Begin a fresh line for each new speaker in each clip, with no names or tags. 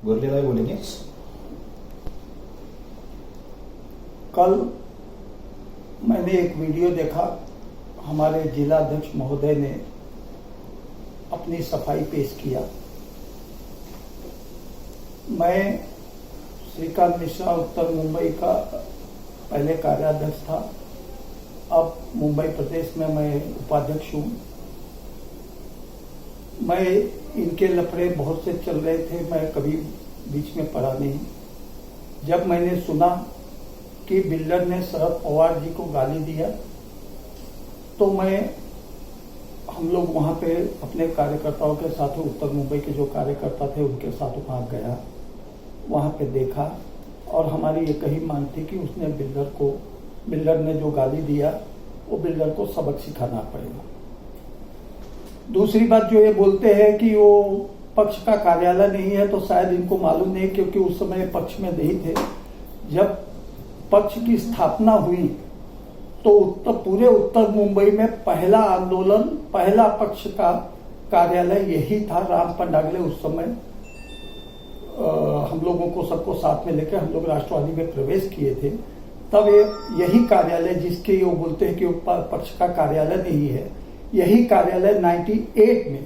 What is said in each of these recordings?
गोरलेबाई बोलेंगे।
कल मैंने एक वीडियो देखा, हमारे जिला अध्यक्ष महोदय ने अपनी सफाई पेश किया। मैं श्रीकांत मिश्रा उत्तर मुंबई का पहले कार्याध्यक्ष था, अब मुंबई प्रदेश में मैं उपाध्यक्ष हूँ। मैं इनके लफड़े बहुत से चल रहे थे, मैं कभी बीच में पड़ा नहीं। जब मैंने सुना कि बिल्डर ने शरद पवार जी को गाली दिया तो हम लोग वहां पे अपने कार्यकर्ताओं के साथ, उत्तर मुंबई के जो कार्यकर्ता थे उनके साथ वहां गया, वहां पे देखा और हमारी एक ही मांग थी कि उसने बिल्डर ने जो गाली दिया वो बिल्डर को सबक सिखाना पड़ेगा। दूसरी बात जो ये बोलते हैं कि वो पक्ष का कार्यालय नहीं है, तो शायद इनको मालूम नहीं, क्योंकि उस समय पक्ष में नहीं थे। जब पक्ष की स्थापना हुई तो पूरे उत्तर मुंबई में पहला आंदोलन, पहला पक्ष का कार्यालय यही था। राम पंडागले उस समय हम लोगों को सबको साथ में लेकर हम लोग राष्ट्रवादी में प्रवेश किए थे। तब यही कार्यालय, जिसके वो बोलते हैं कि पक्ष का कार्यालय नहीं है, यही कार्यालय 98 में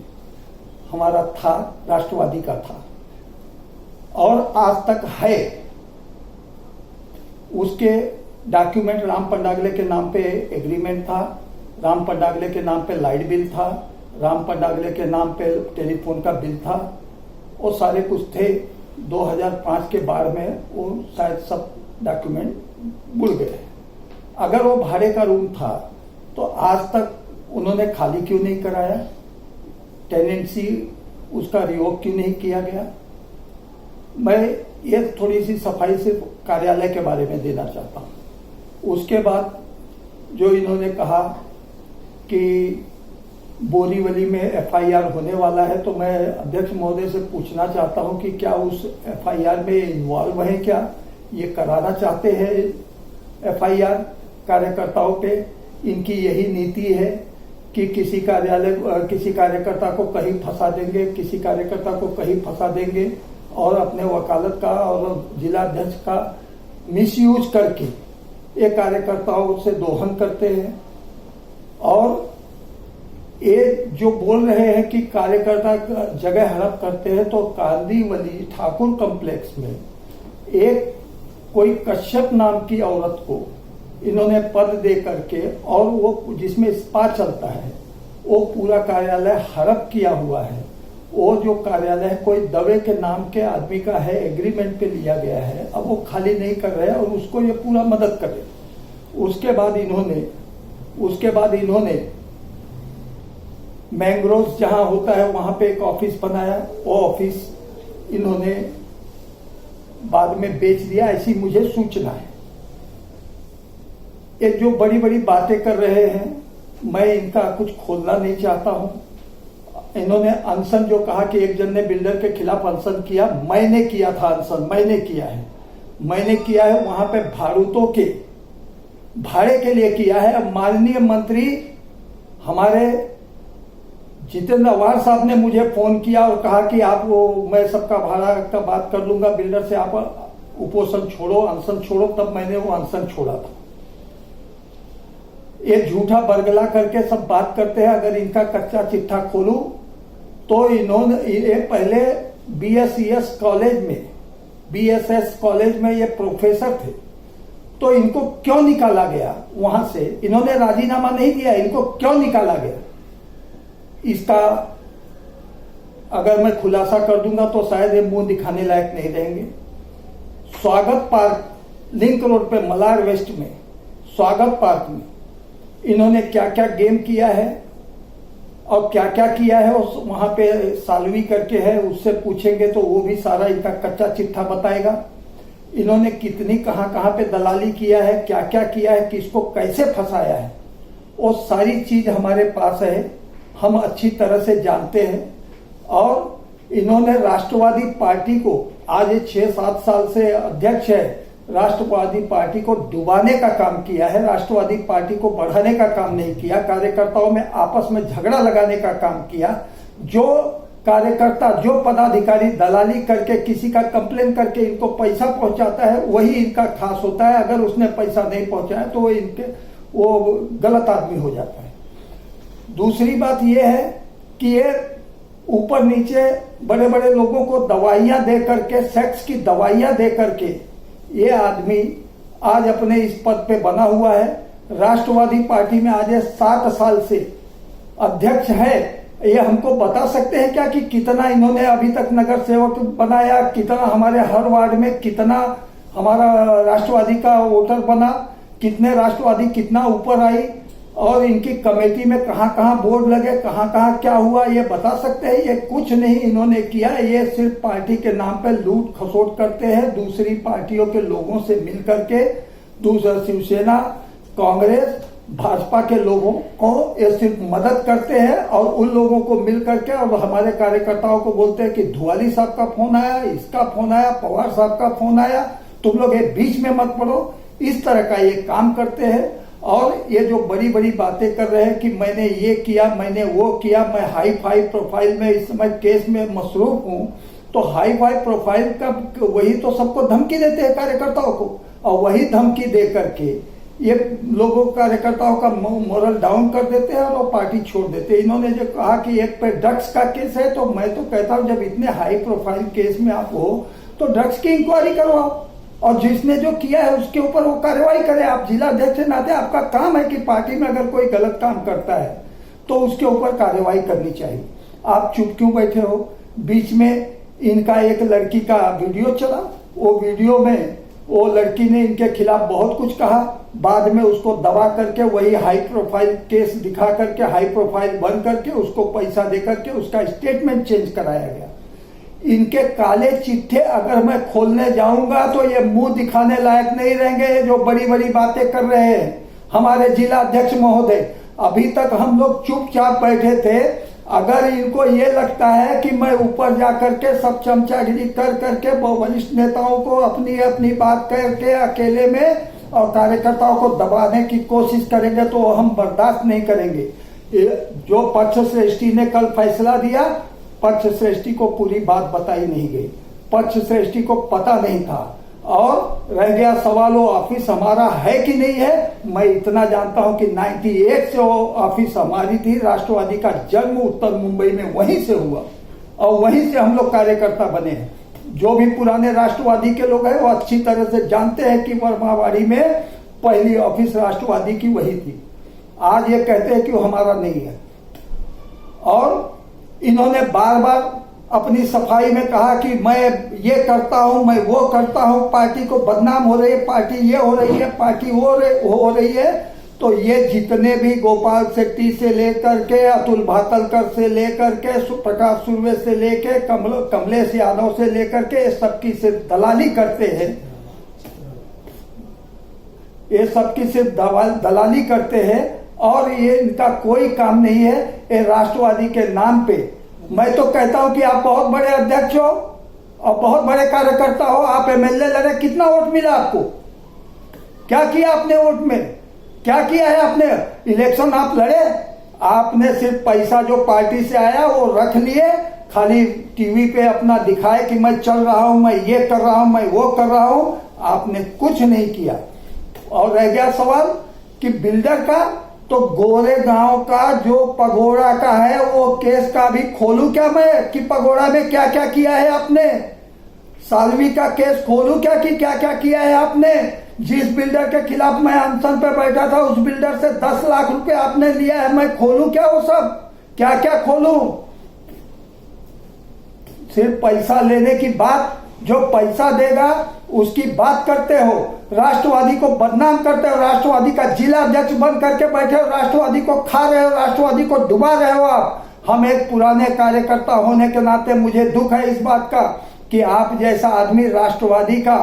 हमारा था, राष्ट्रवादी का था और आज तक है। उसके डॉक्यूमेंट, राम पंडागले के नाम पे एग्रीमेंट था, राम पंडागले के नाम पे लाइट बिल था, राम पंडागले के नाम पे टेलीफोन का बिल था, वो सारे कुछ थे। 2005 के बाढ़ में वो शायद सब डॉक्यूमेंट बुड़ गए। अगर वो भाड़े का रूम था तो आज तक उन्होंने खाली क्यों नहीं कराया? टेनेंसी उसका रिवोक क्यों नहीं किया गया? मैं ये थोड़ी सी सफाई सिर्फ कार्यालय के बारे में देना चाहता हूं। उसके बाद जो इन्होंने कहा कि बोरीवली में एफआईआर होने वाला है, तो मैं अध्यक्ष महोदय से पूछना चाहता हूं कि क्या उस एफआईआर में इन्वॉल्व है, क्या ये कराना चाहते हैं एफआईआर कार्यकर्ताओं पे? इनकी यही नीति है कि किसी कार्यकर्ता को कहीं फंसा देंगे, किसी कार्यकर्ता को कहीं फंसा देंगे और अपने वकालत का और जिला अध्यक्ष का मिसयूज करके ये कार्यकर्ताओं से दोहन करते हैं। और ये जो बोल रहे हैं कि कार्यकर्ता जगह हड़प करते हैं, तो कांदीवली ठाकुर कॉम्प्लेक्स में एक कोई कश्यप नाम की औरत को इन्होंने पद दे करके, और वो जिसमें स्पा चलता है, वो पूरा कार्यालय हड़प किया हुआ है। वो जो कार्यालय कोई दवे के नाम के आदमी का है, एग्रीमेंट पे लिया गया है, अब वो खाली नहीं कर रहे और उसको ये पूरा मदद करे। उसके बाद इन्होंने मैंग्रोव जहां होता है वहां पे एक ऑफिस बनाया, वो ऑफिस इन्होंने बाद में बेच दिया, ऐसी मुझे सूचना है। ये जो बड़ी बड़ी बातें कर रहे हैं, मैं इनका कुछ खोलना नहीं चाहता हूं। इन्होंने अनशन जो कहा कि एक जन ने बिल्डर के खिलाफ अनशन किया, मैंने किया था अनशन, मैंने किया है वहां पे भाड़ूतों के भाड़े के लिए किया है। अब माननीय मंत्री हमारे जितेंद्र अवार साहब ने मुझे फोन किया और कहा कि मैं सबका भाड़ा का बात कर लूंगा बिल्डर से, आप उपोषण छोड़ो, अनशन छोड़ो। तब मैंने वो अनशन छोड़ा था। ये झूठा बरगला करके सब बात करते हैं। अगर इनका कच्चा चिट्ठा खोलूं तो ये पहले बीएसएस कॉलेज में ये प्रोफेसर थे, तो इनको क्यों निकाला गया वहां से? इन्होंने राजीनामा नहीं दिया, इनको क्यों निकाला गया? इसका अगर मैं खुलासा कर दूंगा तो शायद ये मुंह दिखाने लायक नहीं रहेंगे। स्वागत पार्क, लिंक रोड पे, मलार वेस्ट में स्वागत पार्क में इन्होंने क्या क्या गेम किया है और क्या क्या किया है, वहां पे सालवी करके है, उससे पूछेंगे तो वो भी सारा इनका कच्चा चिट्ठा बताएगा। इन्होंने कितनी कहां पे दलाली किया है, क्या क्या किया है, किसको कैसे फंसाया है, वो सारी चीज हमारे पास है, हम अच्छी तरह से जानते हैं। और इन्होंने राष्ट्रवादी पार्टी को, आज ये 6-7 साल से अध्यक्ष है, राष्ट्रवादी पार्टी को डुबाने का काम किया है, राष्ट्रवादी पार्टी को बढ़ाने का काम नहीं किया, कार्यकर्ताओं में आपस में झगड़ा लगाने का काम किया। जो कार्यकर्ता, जो पदाधिकारी दलाली करके किसी का कंप्लेन करके इनको पैसा पहुंचाता है वही इनका खास होता है। अगर उसने पैसा नहीं पहुंचाया तो वो गलत आदमी हो जाता है। दूसरी बात यह है कि ये ऊपर नीचे बड़े बड़े लोगों को दवाइयां दे करके, सेक्स की दवाइयां दे करके ये आदमी आज अपने इस पद पे बना हुआ है। राष्ट्रवादी पार्टी में आज 7 साल से अध्यक्ष है। ये हमको बता सकते हैं क्या कि कितना इन्होंने अभी तक नगर सेवक बनाया, कितना हमारे हर वार्ड में कितना हमारा राष्ट्रवादी का वोटर बना, कितने राष्ट्रवादी कितना ऊपर आई, और इनकी कमेटी में कहां कहां बोर्ड लगे, कहां कहां क्या हुआ, ये बता सकते हैं? ये कुछ नहीं इन्होंने किया। ये सिर्फ पार्टी के नाम पे लूट खसोट करते हैं, दूसरी पार्टियों के लोगों से मिल करके, दूसरा शिवसेना, कांग्रेस, भाजपा के लोगों को ये सिर्फ मदद करते हैं और उन लोगों को मिल करके और हमारे कार्यकर्ताओं को बोलते हैं कि धुआली साहब का फोन आया, इसका फोन आया, पवार साहब का फोन आया, तुम लोग ये बीच में मत पड़ो। इस तरह का ये काम करते हैं। और ये जो बड़ी बड़ी बातें कर रहे हैं कि मैंने ये किया, मैंने वो किया, मैं हाई फाई प्रोफाइल में इस समय केस में मसरूफ हूं, तो हाई फाई प्रोफाइल का वही तो सबको धमकी देते हैं कार्यकर्ताओं को, और वही धमकी दे करके ये लोगों कार्यकर्ताओं का मोरल डाउन कर देते हैं और वो पार्टी छोड़ देते हैं। इन्होंने जो कहा कि एक पे ड्रग्स का केस है, तो मैं तो कहता हूं जब इतने हाई प्रोफाइल केस में आप हो तो ड्रग्स की इंक्वायरी करवाओ और जिसने जो किया है उसके ऊपर वो कार्रवाई करे। आप जिला अध्यक्ष के नाते आपका काम है कि पार्टी में अगर कोई गलत काम करता है तो उसके ऊपर कार्रवाई करनी चाहिए। आप चुप क्यों बैठे हो? बीच में इनका एक लड़की का वीडियो चला, वो वीडियो में वो लड़की ने इनके खिलाफ बहुत कुछ कहा, बाद में उसको दबा करके वही हाई प्रोफाइल केस दिखा करके, हाई प्रोफाइल बन करके उसको पैसा दे करके उसका स्टेटमेंट चेंज कराया गया। इनके काले चिट्ठे अगर मैं खोलने जाऊंगा तो ये मुंह दिखाने लायक नहीं रहेंगे, जो बड़ी बड़ी बातें कर रहे हैं हमारे जिला अध्यक्ष महोदय। अभी तक हम लोग चुपचाप बैठे थे। अगर इनको ये लगता है कि मैं ऊपर जा करके सब चमचागिरी कर करके वरिष्ठ नेताओं को अपनी अपनी बात करके अकेले में और कार्यकर्ताओं को दबाने की कोशिश करेंगे तो हम बर्दाश्त नहीं करेंगे। जो पक्ष श्रेष्ठी ने कल फैसला दिया, पक्ष श्रेष्ठी को पूरी बात बताई नहीं गई, पक्ष श्रेष्ठी को पता नहीं था। और रह गया सवाल वो ऑफिस हमारा है कि नहीं है, मैं इतना जानता हूं कि 98 से वो ऑफिस हमारी थी। राष्ट्रवादी का जन्म उत्तर मुंबई में वहीं से हुआ और वहीं से हम लोग कार्यकर्ता बने हैं। जो भी पुराने राष्ट्रवादी के लोग हैं वो अच्छी तरह से जानते हैं कि वर्मावाड़ी में पहली ऑफिस राष्ट्रवादी की वही थी। आज ये कहते हैं कि वो हमारा नहीं है। और इन्होंने बार बार अपनी सफाई में कहा कि मैं ये करता हूं, मैं वो करता हूं, पार्टी को बदनाम हो रही है, पार्टी ये हो रही है, पार्टी वो हो रही है। तो ये जितने भी गोपाल शेट्टी से लेकर के, अतुल भातलकर से लेकर के, प्रकाश सुर्वे से लेकर कमलेश यादव से लेकर के सबकी सिर्फ दलाली करते हैं। ये सबकी सिर्फ दलाली करते हैं और ये इनका कोई काम नहीं है। ये राष्ट्रवादी के नाम पे मैं तो कहता हूं कि आप बहुत बड़े अध्यक्ष हो और बहुत बड़े कार्यकर्ता हो। आप एमएलए लड़े, कितना वोट मिला आपको? क्या किया आपने वोट में? क्या किया है आपने? इलेक्शन आप लड़े, आपने सिर्फ पैसा जो पार्टी से आया वो रख लिए, खाली टीवी पे अपना दिखाए कि मैं चल रहा हूं, मैं ये कर रहा हूं, मैं वो कर रहा हूं। आपने कुछ नहीं किया। और रह गया सवाल कि बिल्डर का, तो गोरे गांव का जो पगोड़ा का है वो केस का भी खोलूं क्या मैं कि पगोड़ा में क्या क्या किया है आपने? सालवी का केस खोलूं क्या कि क्या क्या किया है आपने? जिस बिल्डर के खिलाफ मैं अनशन पे बैठा था उस बिल्डर से 10 लाख रुपए आपने लिया है, मैं खोलूं क्या वो सब? क्या क्या खोलूं? सिर्फ पैसा लेने की बात, जो पैसा देगा उसकी बात करते हो, राष्ट्रवादी को बदनाम करते हो, राष्ट्रवादी का जिला अध्यक्ष बन करके बैठे हो, राष्ट्रवादी को खा रहे हो, राष्ट्रवादी को डुबा रहे हो आप। हम एक पुराने कार्यकर्ता होने के नाते मुझे दुख है इस बात का कि आप जैसा आदमी राष्ट्रवादी का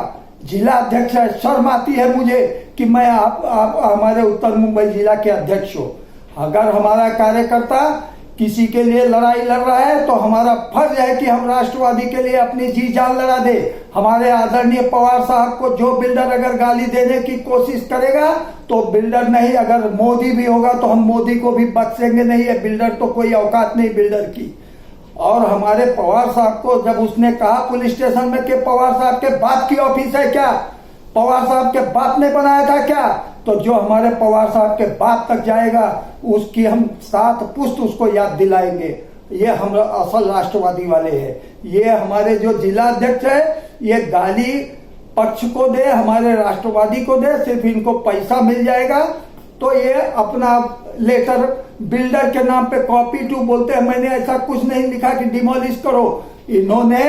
जिला अध्यक्ष है। शर्म आती है मुझे कि मैं आप हमारे उत्तर मुंबई जिला के अध्यक्ष हो। अगर हमारा कार्यकर्ता किसी के लिए लड़ाई लड़ रहा है तो हमारा फर्ज है कि हम राष्ट्रवादी के लिए अपनी जी जान लड़ा दे। हमारे आदरणीय पवार साहब को जो बिल्डर अगर गाली देने की कोशिश करेगा तो बिल्डर नहीं, अगर मोदी भी होगा तो हम मोदी को भी बख्शेंगे नहीं। है बिल्डर तो कोई औकात नहीं बिल्डर की। और हमारे पवार साहब को जब उसने कहा पुलिस स्टेशन में कि पवार साहब के बाप की ऑफिस है क्या, पवार साहब के बाप ने बनाया था क्या, तो जो हमारे पवार साहब के बाप तक जाएगा उसकी हम 7 पुश्त उसको याद दिलाएंगे। ये हम असल राष्ट्रवादी वाले हैं। ये हमारे जो जिला अध्यक्ष है ये गाली पक्ष को दे, हमारे राष्ट्रवादी को दे, सिर्फ इनको पैसा मिल जाएगा तो ये अपना लेटर बिल्डर के नाम पे कॉपी टू बोलते हैं। मैंने ऐसा कुछ नहीं लिखा कि डिमोलिश करो। इन्होंने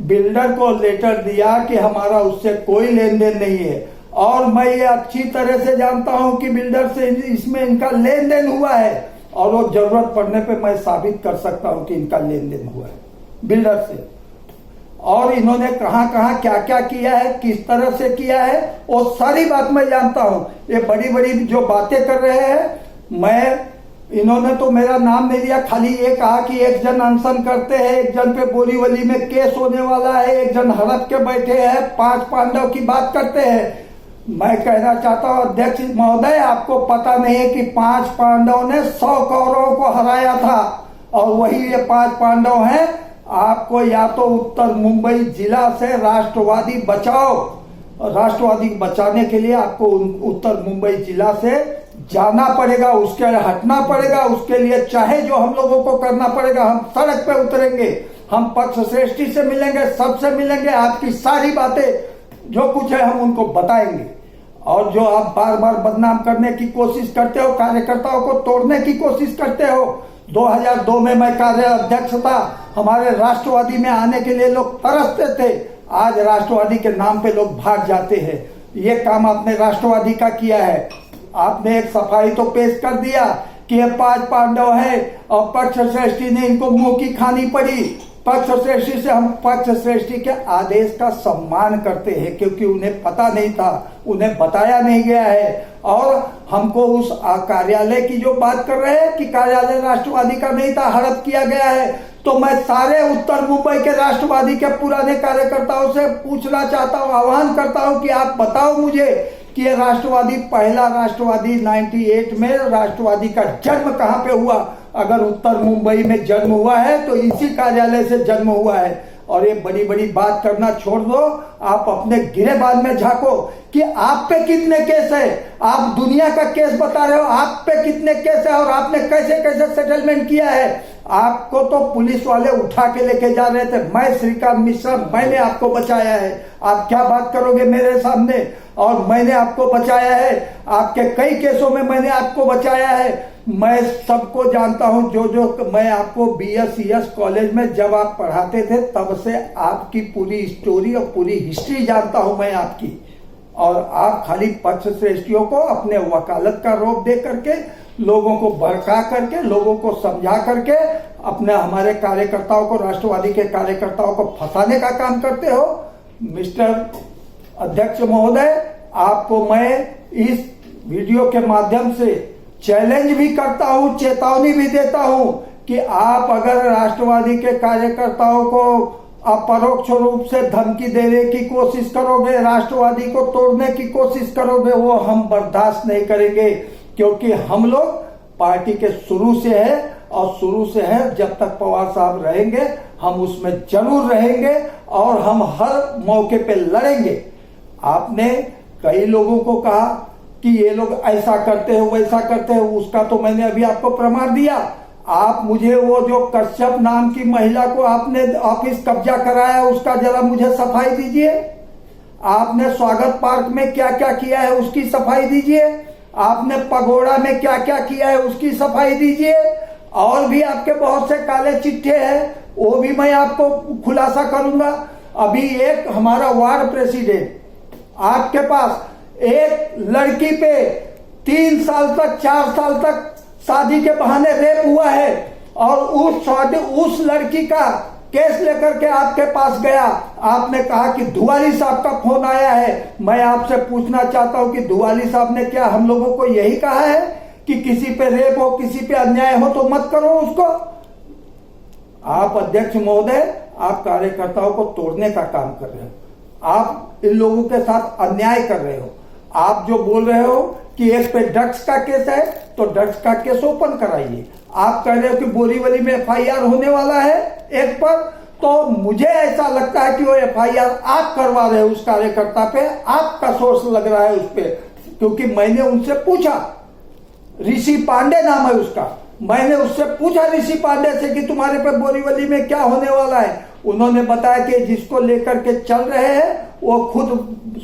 बिल्डर को लेटर दिया कि हमारा उससे कोई लेन देन नहीं है, और मैं ये अच्छी तरह से जानता हूं कि बिल्डर से इसमें इनका लेन देन हुआ है, और वो जरूरत पड़ने पे मैं साबित कर सकता हूं कि इनका लेन देन हुआ है बिल्डर से। और इन्होंने कहां कहां क्या क्या किया है, किस तरह से किया है, वो सारी बात मैं जानता हूं। ये बड़ी बड़ी जो बातें कर रहे हैं, इन्होंने तो मेरा नाम नहीं लिया, खाली ये कहा कि एक जन अनशन करते हैं, एक जन पे बोरीवली में केस होने वाला है, एक जन हड़प के बैठे हैं, 5 पांडव की बात करते हैं। मैं कहना चाहता हूं अध्यक्ष महोदय, आपको पता नहीं है कि 5 पांडव ने 100 कौरवों को हराया था, और वही ये 5 पांडव हैं। आपको या तो उत्तर मुंबई जिला से राष्ट्रवादी बचाओ, राष्ट्रवादी बचाने के लिए आपको उत्तर मुंबई जिला से जाना पड़ेगा, उसके लिए हटना पड़ेगा, उसके लिए चाहे जो हम लोगों को करना पड़ेगा। हम सड़क पे उतरेंगे, हम पक्ष श्रेष्ठी से मिलेंगे, सबसे मिलेंगे, आपकी सारी बातें जो कुछ है हम उनको बताएंगे। और जो आप बार बार बदनाम करने की कोशिश करते हो, कार्यकर्ताओं को तोड़ने की कोशिश करते हो। 2002 में मैं कार्य अध्यक्ष था, हमारे राष्ट्रवादी में आने के लिए लोग तरसते थे, आज राष्ट्रवादी के नाम पे लोग भाग जाते हैं। ये काम आपने राष्ट्रवादी का किया है। आपने एक सफाई तो पेश कर दिया कि ये 5 पांडव है और पक्ष श्रेष्ठी ने इनको मुंह की खानी पड़ी। पक्ष श्रेष्ठी से हम पक्ष श्रेष्ठी के आदेश का सम्मान करते हैं, क्योंकि उन्हें पता नहीं था, उन्हें बताया नहीं गया है। और हमको उस कार्यालय की जो बात कर रहे हैं कि कार्यालय राष्ट्रवादी का नहीं था, हड़प किया गया है, तो मैं सारे उत्तर मुंबई के राष्ट्रवादी के पुराने कार्यकर्ताओं से पूछना चाहता हूं, आह्वान करता हूं कि आप बताओ मुझे कि ये राष्ट्रवादी, पहला राष्ट्रवादी 98 में राष्ट्रवादी का जन्म कहां पे हुआ। अगर उत्तर मुंबई में जन्म हुआ है तो इसी कार्यालय से जन्म हुआ है। और ये बड़ी बड़ी बात करना छोड़ दो, आप अपने गिरेबान में झांको कि आप पे कितने केस है। आप दुनिया का केस बता रहे हो, आप पे कितने केस है और आपने कैसे कैसे सेटलमेंट किया है। आपको तो पुलिस वाले उठा के लेके जा रहे थे, मैं श्रीकांत मिश्रा, मैंने आपको बचाया है। आप क्या बात करोगे मेरे सामने, और मैंने आपको बचाया है, आपके कई केसों में मैंने आपको बचाया है। मैं सबको जानता हूं, जो मैं आपको BS कॉलेज में जब आप पढ़ाते थे तब से आपकी पूरी स्टोरी और पूरी हिस्ट्री जानता हूं मैं आपकी। और आप खाली पक्ष श्रेष्ठियों को अपने वकालत का रोप दे करके, लोगों को भड़का करके, लोगों को समझा करके अपने हमारे कार्यकर्ताओं को, राष्ट्रवादी के कार्यकर्ताओं को फंसाने का काम करते हो। मिस्टर अध्यक्ष महोदय, आपको मैं इस वीडियो के माध्यम से चैलेंज भी करता हूं, चेतावनी भी देता हूं कि आप अगर राष्ट्रवादी के कार्यकर्ताओं को अपरोक्ष रूप से धमकी देने की कोशिश करोगे, राष्ट्रवादी को तोड़ने की कोशिश करोगे, वो हम बर्दाश्त नहीं करेंगे। क्योंकि हम लोग पार्टी के शुरू से है, और शुरू से है जब तक पवार साहब रहेंगे हम उसमें जरूर रहेंगे, और हम हर मौके पे लड़ेंगे। आपने कई लोगों को कहा कि ये लोग ऐसा करते हैं, वैसा करते हैं, उसका तो मैंने अभी आपको प्रमाण दिया। आप मुझे वो जो कश्यप नाम की महिला को आपने ऑफिस कब्जा कराया, उसका जरा मुझे सफाई दीजिए। आपने स्वागत पार्क में क्या क्या किया है उसकी सफाई दीजिए। आपने पगोड़ा में क्या क्या किया है उसकी सफाई दीजिए। और भी आपके बहुत से काले चिट्ठे हैं, वो भी मैं आपको खुलासा करूंगा। अभी एक हमारा वार्ड प्रेसिडेंट, आपके पास एक लड़की पे 3 साल तक, 4 साल तक शादी के बहाने रेप हुआ है, और उस लड़की का केस लेकर के आपके पास गया। आपने कहा कि धुवाली साहब का फोन आया है। मैं आपसे पूछना चाहता हूं कि धुवाली साहब ने क्या हम लोगों को यही कहा है कि किसी पे रेप हो, किसी पे अन्याय हो तो मत करो उसको। आप अध्यक्ष महोदय, आप कार्यकर्ताओं को तोड़ने का काम कर रहे हो, आप इन लोगों के साथ अन्याय कर रहे हो। आप जो बोल रहे हो कि एक पे ड्रग्स का केस है तो ड्रग्स का केस ओपन कराइए, आप कह रहे हो कि बोरीवली में एफआईआर होने वाला है एक पर, तो मुझे ऐसा लगता है कि वो एफआईआर आप करवा रहे हो उस कार्यकर्ता पे, आपका सोर्स लग रहा है उस पे, क्योंकि मैंने उनसे पूछा, ऋषि पांडे नाम है उसका, मैंने उससे पूछा ऋषि पांडे से कि तुम्हारे पे बोरीवली में क्या होने वाला है। उन्होंने बताया कि जिसको लेकर के चल रहे हैं वो खुद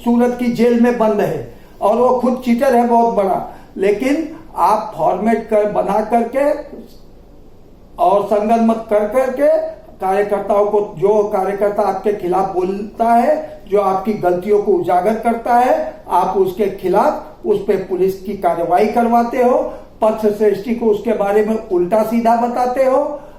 सूरत की जेल में बंद है और वो खुद चीटर है बहुत बड़ा। लेकिन आप फॉर्मेट कर बना करके और संगनमत कर करके कार्यकर्ताओं को, जो कार्यकर्ता आपके खिलाफ बोलता है, जो आपकी गलतियों को उजागर करता है, आप उसके खिलाफ उस पे पुलिस की कार्रवाई करवाते हो, पक्ष श्रेष्ठी को उसके बारे में उल्टा सीधा बताते हो।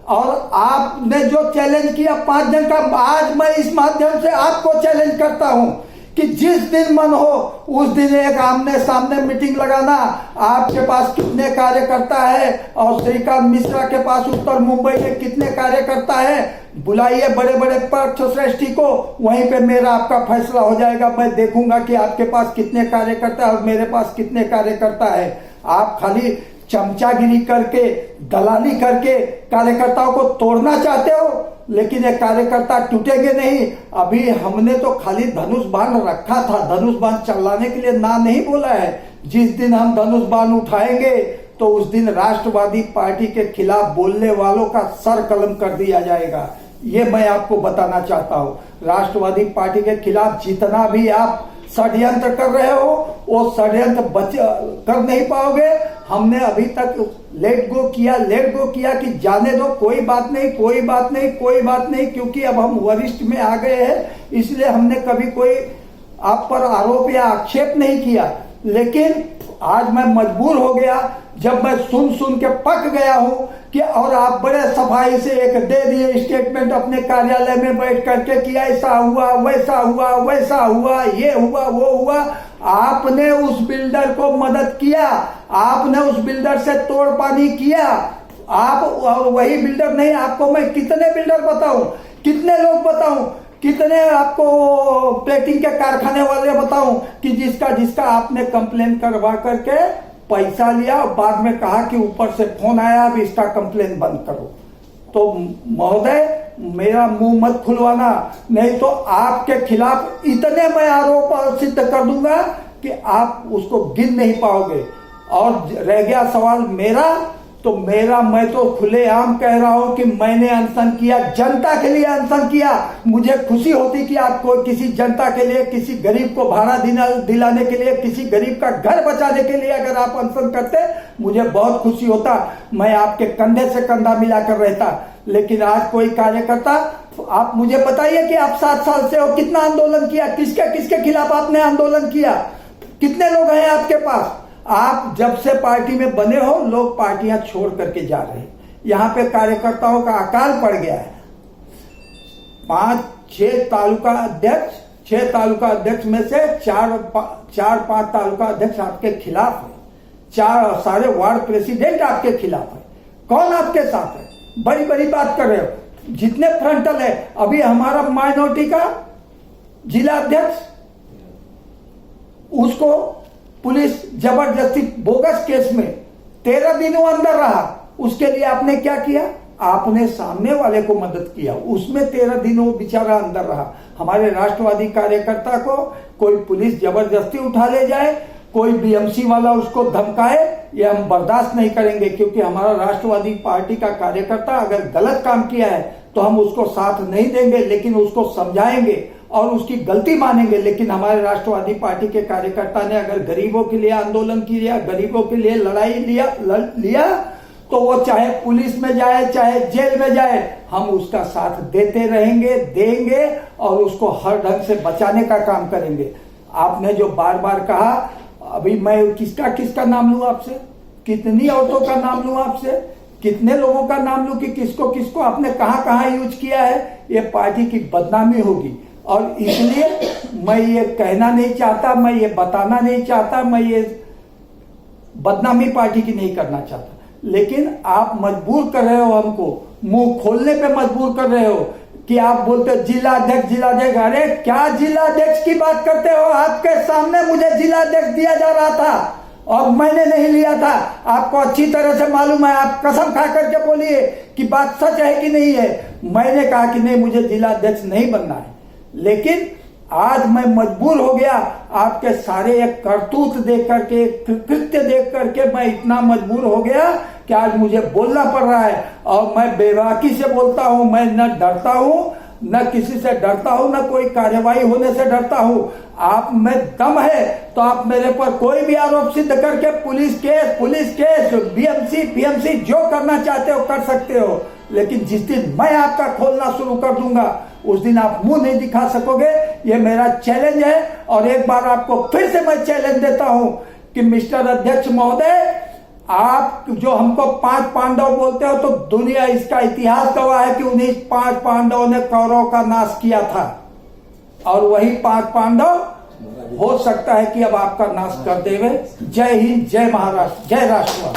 और आपने जो चैलेंज किया 5 जन का, आज मैं इस माध्यम से आपको चैलेंज करता हूं कि जिस दिन मन हो उस दिन एक आमने सामने मीटिंग लगाना। आपके पास कितने कार्यकर्ता है और श्रीकांत मिश्रा के पास उत्तर मुंबई में कितने कार्यकर्ता है, बुलाइए बड़े बड़े पक्ष श्रेष्ठी को, वहीं पे मेरा आपका फैसला हो जाएगा। मैं देखूंगा कि आपके पास कितने कार्यकर्ता है और मेरे पास कितने कार्यकर्ता है। आप खाली चमचागिरी करके, दलाली करके कार्यकर्ताओं को तोड़ना चाहते हो, लेकिन ये कार्यकर्ता टूटेंगे नहीं। अभी हमने तो खाली धनुष बाण रखा था, धनुष बाण चलाने के लिए ना नहीं बोला है। जिस दिन हम धनुष बाण उठाएंगे तो उस दिन राष्ट्रवादी पार्टी के खिलाफ बोलने वालों का सर कलम कर दिया जाएगा। ये मैं आपको बताना चाहता हूँ। राष्ट्रवादी पार्टी के खिलाफ जितना भी आप षड्यंत्र कर रहे हो वो षड्यंत्र कर नहीं पाओगे। हमने अभी तक लेट गो किया कि जाने दो, कोई बात नहीं, कोई बात नहीं, कोई बात नहीं, क्योंकि अब हम वरिष्ठ में आ गए हैं, इसलिए हमने कभी कोई आप पर आरोप या आक्षेप नहीं किया। लेकिन आज मैं मजबूर हो गया, जब मैं सुन के पक गया हूं कि, और आप बड़े सफाई से एक दे दिए स्टेटमेंट अपने कार्यालय में बैठ करके कि ऐसा हुआ, वैसा हुआ, वैसा हुआ, ये हुआ, वो हुआ। आपने उस बिल्डर को मदद किया, आपने उस बिल्डर से तोड़ पानी किया। आप और वही बिल्डर नहीं, आपको मैं कितने बिल्डर बताऊं, कितने लोग बताऊं, कितने आपको प्लेटिंग के कारखाने वाले बताऊं कि जिसका आपने कंप्लेन करवा करके पैसा लिया और बाद में कहा कि ऊपर से फोन आया अब इसका कंप्लेन बंद करो। तो महोदय मेरा मुंह मत खुलवाना, नहीं तो आपके खिलाफ इतने मैं आरोप सिद्ध कर दूंगा कि आप उसको गिन नहीं पाओगे। और रह गया सवाल मेरा, तो मैं तो खुलेआम कह रहा हूं कि मैंने अनशन किया, जनता के लिए अनशन किया। मुझे खुशी होती कि आपको किसी जनता के लिए, किसी गरीब को भाड़ा दिलाने के लिए, किसी गरीब का घर बचाने के लिए अगर आप अनशन करते, मुझे बहुत खुशी होता, मैं आपके कंधे से कंधा मिलाकर रहता। लेकिन आज कोई कार्यकर्ता, आप मुझे बताइए कि आप 7 साल से हो, कितना आंदोलन किया, किसके खिलाफ आपने आंदोलन किया, कितने लोग हैं आपके पास? आप जब से पार्टी में बने हो, लोग पार्टियां छोड़ करके जा रहे हैं। यहां पे कार्यकर्ताओं का अकाल पड़ गया है। 5-6 तालुका अध्यक्ष, 6 तालुका अध्यक्ष में से 4-5 तालुका अध्यक्ष आपके खिलाफ है, 4 सारे वार्ड प्रेसिडेंट आपके खिलाफ है। कौन आपके साथ है? बड़ी बड़ी बात कर रहे हो। जितने फ्रंटल है, अभी हमारा माइनॉरिटी का जिला अध्यक्ष, उसको पुलिस जबरदस्ती बोगस केस में 13 दिन वो अंदर रहा। उसके लिए आपने क्या किया? आपने सामने वाले को मदद किया, उसमें 13 दिन वो बेचारा अंदर रहा। हमारे राष्ट्रवादी कार्यकर्ता को कोई पुलिस जबरदस्ती उठा ले जाए, कोई बीएमसी वाला उसको धमकाए, ये हम बर्दाश्त नहीं करेंगे। क्योंकि हमारा राष्ट्रवादी पार्टी का कार्यकर्ता अगर गलत काम किया है तो हम उसको साथ नहीं देंगे, लेकिन उसको समझाएंगे और उसकी गलती मानेंगे। लेकिन हमारे राष्ट्रवादी पार्टी के कार्यकर्ता ने अगर गरीबों के लिए आंदोलन किया, गरीबों के लिए लड़ाई लिया तो वो चाहे पुलिस में जाए, चाहे जेल में जाए, हम उसका साथ देते रहेंगे, देंगे और उसको हर ढंग से बचाने का काम करेंगे। आपने जो बार बार कहा, अभी मैं किसका नाम लूं आपसे, कितनी औरतों का नाम लूं आपसे, कितने लोगों का नाम लूं कि किसको आपने कहां यूज किया है? ये पार्टी की बदनामी होगी। और इसलिए मैं ये कहना नहीं चाहता, मैं ये बताना नहीं चाहता, मैं ये बदनामी पार्टी की नहीं करना चाहता। लेकिन आप मजबूर कर रहे हो हमको, मुंह खोलने पे मजबूर कर रहे हो कि आप बोलते जिलाध्यक्ष। अरे क्या जिलाध्यक्ष की बात करते हो? आपके सामने मुझे जिलाध्यक्ष दिया जा रहा था, और मैंने नहीं लिया था। आपको अच्छी तरह से मालूम है, आप कसम खा करके बोलिए कि बात सच है कि नहीं है। मैंने कहा कि नहीं, मुझे जिला अध्यक्ष नहीं बनना है, लेकिन आज मैं मजबूर हो गया। आपके सारे एक करतूत देख करके, कृत्य देख करके मैं इतना मजबूर हो गया कि आज मुझे बोलना पड़ रहा है। और मैं बेबाकी से बोलता हूं, मैं न डरता हूं, न किसी से डरता हूं, न कोई कार्यवाही होने से डरता हूं। आप में दम है तो आप मेरे पर कोई भी आरोप सिद्ध करके पुलिस केस बीएमसी पीएमसी जो करना चाहते हो कर सकते हो, लेकिन जिस दिन मैं आपका खोलना शुरू कर दूंगा उस दिन आप मुंह नहीं दिखा सकोगे। ये मेरा चैलेंज है। और एक बार आपको फिर से मैं चैलेंज देता हूं कि मिस्टर अध्यक्ष महोदय, आप जो हमको 5 पांडव बोलते हो, तो दुनिया, इसका इतिहास गवाह है कि उन्हीं 5 पांडवों ने कौरवों का नाश किया था, और वही 5 पांडव हो सकता है कि अब आपका नाश कर देवे। जय हिंद, जय महाराष्ट्र, जय राष्ट्रवाद।